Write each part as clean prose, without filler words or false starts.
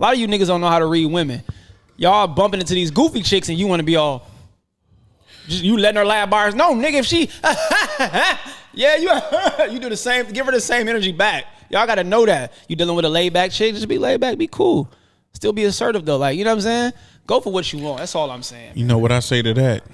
A lot of you niggas don't know how to read women. Y'all bumping into these goofy chicks and you want to be all, just you letting her laugh bars. No, nigga, if she, yeah, you do the same. Give her the same energy back. Y'all got to know that. You dealing with a laid back chick, just be laid back, be cool. Still be assertive though. Like, you know what I'm saying? Go for what you want. That's all I'm saying. You know what I say to that?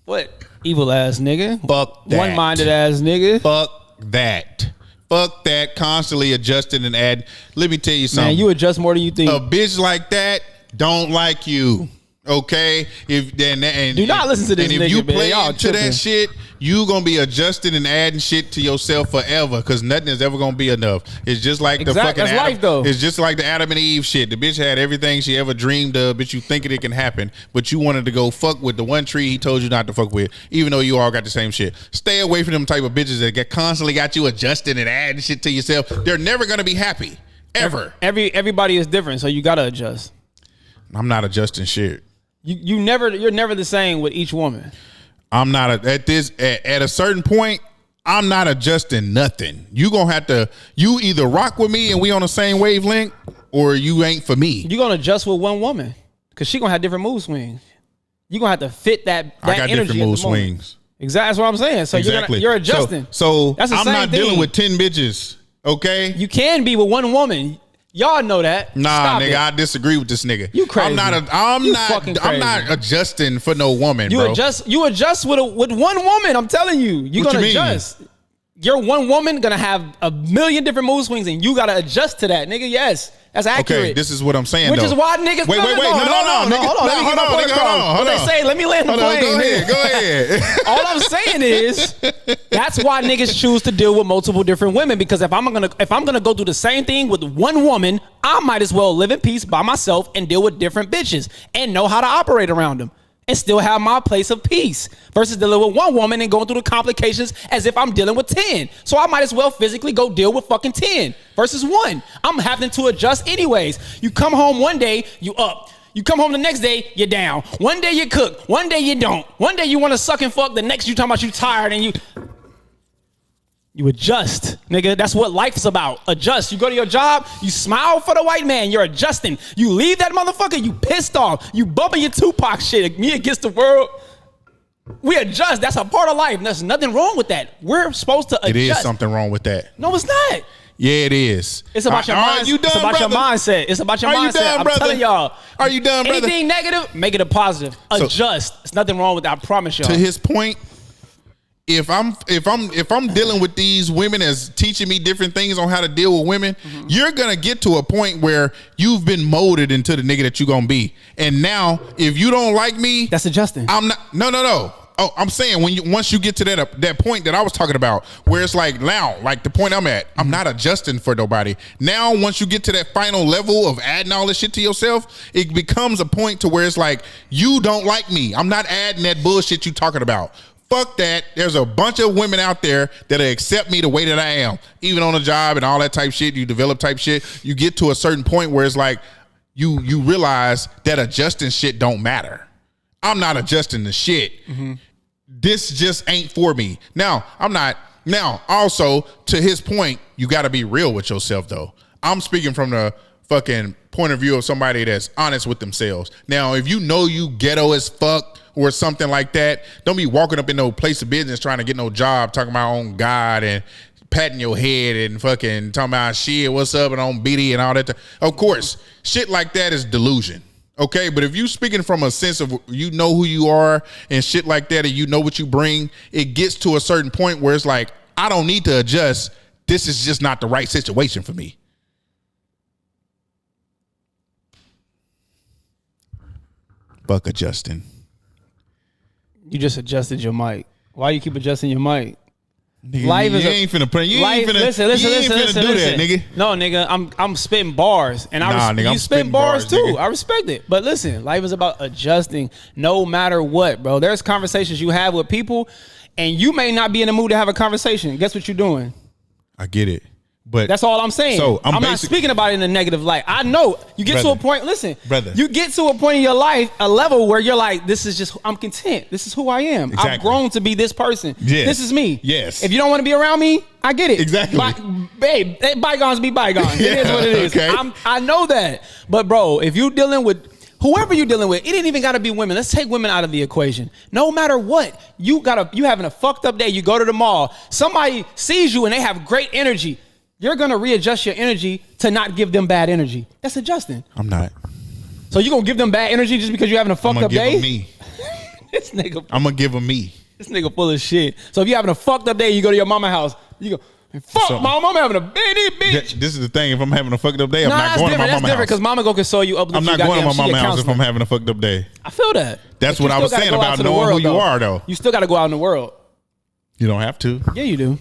What? Evil ass nigga. Fuck that. One-minded ass nigga. Fuck that. Fuck that. Constantly adjusting and adding. Let me tell you something. Man, you adjust more than you think. A bitch like that don't like you. Okay, if then and do not listen to this. And if nigga, you man. play Y'all into tripping. that shit, you gonna be adjusting and adding shit to yourself forever. Because nothing is ever gonna be enough. It's just like the fucking That's Adam, life, though. It's just like the Adam and Eve shit. The bitch had everything she ever dreamed of, but you thinking it can happen, but you wanted to go fuck with the one tree he told you not to fuck with, even though you all got the same shit. Stay away from them type of bitches that constantly got you adjusting and adding shit to yourself. They're never gonna be happy ever. Everybody is different, so you gotta adjust. I'm not adjusting shit. You're never the same with each woman. I'm not at a certain point. I'm not adjusting nothing. You gonna have to. You either rock with me and we on the same wavelength, or you ain't for me. You gonna adjust with one woman because she gonna have different mood swings. You gonna have to fit that I got energy different mood swings. Exactly, that's what I'm saying. So Exactly. you're adjusting. So that's the I'm same not thing. dealing with 10 bitches. Okay. You can be with one woman. Y'all know that. Nah, Stop nigga, it. I disagree with this nigga. You crazy. I'm not adjusting for no woman, You bro. adjust with one woman. I'm telling you. You're What gonna you mean? adjust. Your one woman gonna have a million different mood swings, and you gotta adjust to that, nigga. Yes, that's accurate. Okay, this is what I'm saying. Which though. is why niggas. Wait, no, nigga, hold on. Let me get my point across. What they say? Let me land the plane. Go ahead. All I'm saying is that's why niggas choose to deal with multiple different women, because if I'm gonna go do the same thing with one woman, I might as well live in peace by myself and deal with different bitches and know how to operate around them and still have my place of peace versus dealing with one woman and going through the complications as if I'm dealing with 10. So I might as well physically go deal with fucking 10 versus one. I'm having to adjust anyways. You come home one day, you up. You come home the next day, you're down. One day you cook, one day you don't. One day you want to suck and fuck, the next you talking about you tired and you adjust, nigga. That's what life's about. Adjust. You go to your job, you smile for the white man, you're adjusting. You leave that motherfucker, you pissed off. You bumping your Tupac shit, me against the world. We adjust. That's a part of life. There's nothing wrong with that. We're supposed to adjust. It is something wrong with that. No, it's not. Yeah, it is. It's about your mindset. It's about your mindset. It's about your mindset. I'm telling y'all. Are you done, brother? Anything negative, make it a positive. Adjust. There's nothing wrong with that. I promise y'all. To his point, if I'm dealing with these women as teaching me different things on how to deal with women, you're gonna get to a point where you've been molded into the nigga that you gonna be. And now, if you don't like me, that's adjusting. I'm not. No. Oh, I'm saying once you get to that point that I was talking about, where it's like now, like the point I'm at, I'm not adjusting for nobody. Now, once you get to that final level of adding all this shit to yourself, it becomes a point to where it's like, you don't like me. I'm not adding that bullshit you talking about. Fuck that. There's a bunch of women out there that'll accept me the way that I am, even on the job and all that type shit. You develop type shit. You get to a certain point where it's like you realize that adjusting shit don't matter. I'm not adjusting the shit. This just ain't for me. Now, I'm not. Now, also, to his point, you got to be real with yourself, though. I'm speaking from the fucking point of view of somebody that's honest with themselves. Now, if you know you ghetto as fuck or something like that, don't be walking up in no place of business trying to get no job, talking about on God and patting your head and fucking talking about shit, what's up, and on BD and all that. Of course, shit like that is delusion. Okay, but if you speaking from a sense of you know who you are and shit like that, and you know what you bring, it gets to a certain point where it's like, I don't need to adjust. This is just not the right situation for me. Fuck adjusting. You just adjusted your mic. Why you keep adjusting your mic? Nigga, life you ain't finna play. You ain't finna do that, nigga. No, nigga, I'm spitting bars, and you spitting bars too. Nigga. I respect it, but listen, life is about adjusting, no matter what, bro. There's conversations you have with people, and you may not be in the mood to have a conversation. Guess what you're doing? I get it. But that's all I'm saying. So I'm not speaking about it in a negative light. I know you get to a point. Listen, brother, you get to a point in your life, a level where you're like, this is just, I'm content. This is who I am. Exactly. I've grown to be this person. Yes. This is me. Yes. If you don't want to be around me, I get it. Exactly. Babe, bygones be bygones. It is what it is. Okay. I know that. But bro, if you dealing with whoever you're dealing with, it ain't even gotta be women. Let's take women out of the equation. No matter what, you having a fucked up day. You go to the mall. Somebody sees you and they have great energy. You're gonna readjust your energy to not give them bad energy. That's adjusting. I'm not. So you gonna give them bad energy just because you're having a fucked up day? I'm gonna give them me. This nigga. I'm gonna give them me. This nigga full of shit. So if you're having a fucked up day, you go to your mama house. You go, fuck, mama, I'm having a bitch. This is the thing. If I'm having a fucked up day, I'm not going to my mama house. That's different because mama go console you up. I'm not going to my mama house if I'm having a fucked up day. I feel that. That's what I was saying about knowing who you are, though. You still got to go out in the world. You don't have to. Yeah, you do.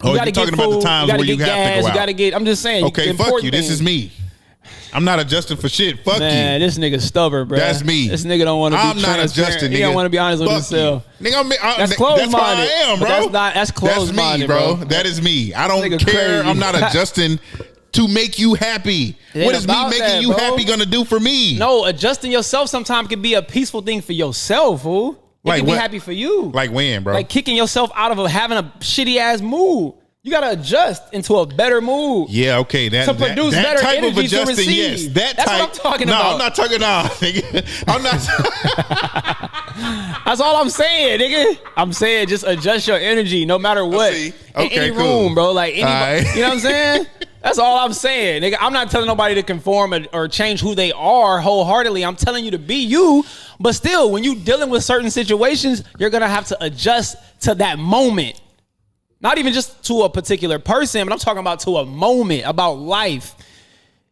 Oh, you're talking about the times where you have to go out. You got to get, I'm just saying. Okay, fuck you. This is me. I'm not adjusting for shit. Fuck you. Man, this nigga stubborn, bro. That's me. This nigga don't want to be I'm not adjusting, nigga. He don't want to be honest with himself. Nigga, that's close-minded. That's how I am, bro. That's close-minded, bro. That is me. I don't care. I'm not adjusting to make you happy. What is me making you happy gonna do for me? No, adjusting yourself sometimes can be a peaceful thing for yourself, fool. It can be happy for you. Like when, bro? Like kicking yourself out of having a shitty ass mood. You gotta adjust into a better mood. Yeah, okay. To produce that better type energy of adjusting, to receive. yes. That's what I'm talking about. No, I'm not talking about. I'm not. That's all I'm saying, nigga. I'm saying just adjust your energy no matter what. Okay, in any cool. room, bro. Like anybody, right. You know what I'm saying? That's all I'm saying, nigga. I'm not telling nobody to conform or change who they are wholeheartedly. I'm telling you to be you. But still, when you dealing with certain situations, you're gonna have to adjust to that moment. Not even just to a particular person, but I'm talking about to a moment, about life.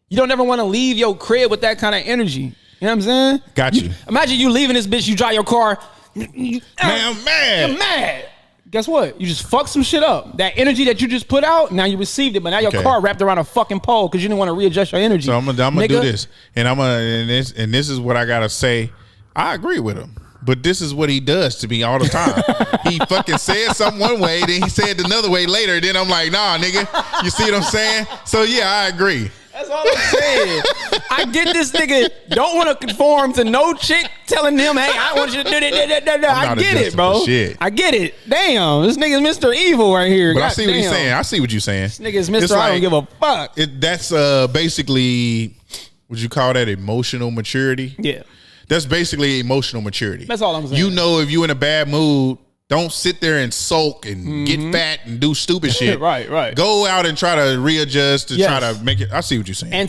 You don't ever want to leave your crib with that kind of energy. You know what I'm saying? Got you. Imagine you leaving this bitch, you drive your car. Man, I'm mad. You're mad. Guess what? You just fucked some shit up. That energy that you just put out, now you received it, but now your car wrapped around a fucking pole because you didn't want to readjust your energy. So I'm gonna do this. And and this is what I gotta say. I agree with him. But this is what he does to me all the time. He fucking said something one way, then he said another way later. Then I'm like, nah, nigga. You see what I'm saying? So yeah, I agree. That's all I'm saying. I get this nigga don't want to conform to no chick telling him, hey, I want you to do that. I get it, bro. Shit. I get it. Damn, this nigga's Mr. Evil right here. But I see what he's saying. I see what you're saying. This nigga's Mr. I don't give a fuck. That's basically, would you call that emotional maturity? Yeah. That's basically emotional maturity. That's all I'm saying. You know, if you in a bad mood, don't sit there and sulk and get fat and do stupid shit. Right. Go out and try to readjust to try to make it. I see what you're saying. And